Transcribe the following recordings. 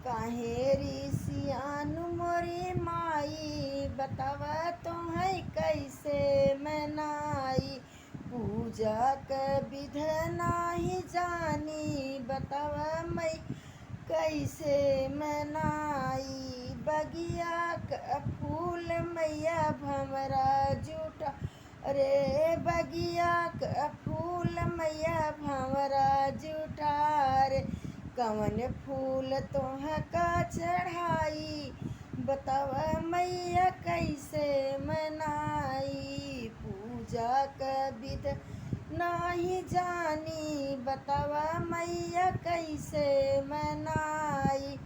काहे ऋषियानु मोरी माई बताव तोहै कैसे मनाई। पूजा क विध नाही जानी बताव मई कैसे मनाई। बगिया क फूल मैया भंवरा जूठा रे बगिया क फूल मैया भंवरा जूठा रे। कवन फूल तोहका चढ़ाई बताव मैया कैसे मनाई। पूजा क विध नाही जानी बताव मैया कैसे मनाई।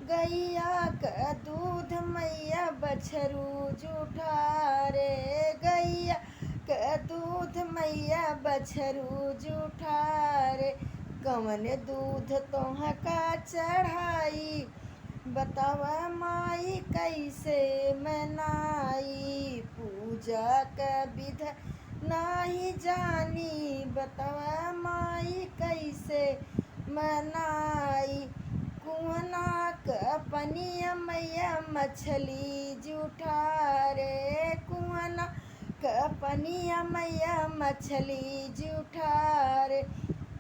गैया क दूध मैया बछरू जूठा रे गैया क दूध मैया बछरू जूठा रे। कवन दूध तोहका चढ़ाई बताव माई कैसे मनाई। पूजा क विध नाही जानी बताव माई कैसे मनाई। कुआना क पनिया मैया मछली जूठा रे कुआना क पनिया मैया मछली जूठा रे।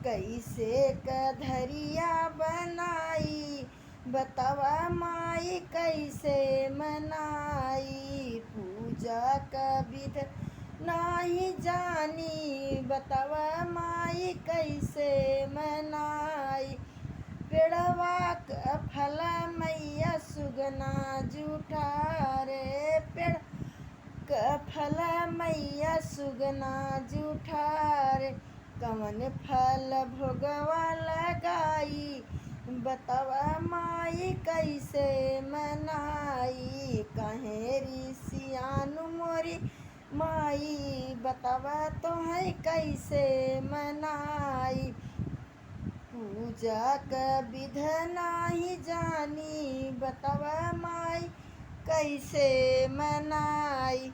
कैसे क धरिया बनाई बताव माई कैसे मनाई। पूजा क विध नाही जानी बताव माई कैसे मनाई। पेड़वा क फल मैया सुगना जूठा रे पेड़ क फल मैया सुगना जूठा रे। कवन फल भोगवा लगाई बताव माई कैसे मनाई। काहे ऋषियानु मोरी माई बताव तोहै कैसे मनाई। पूजा क विध नाही जानी बताव माई कैसे मनाई।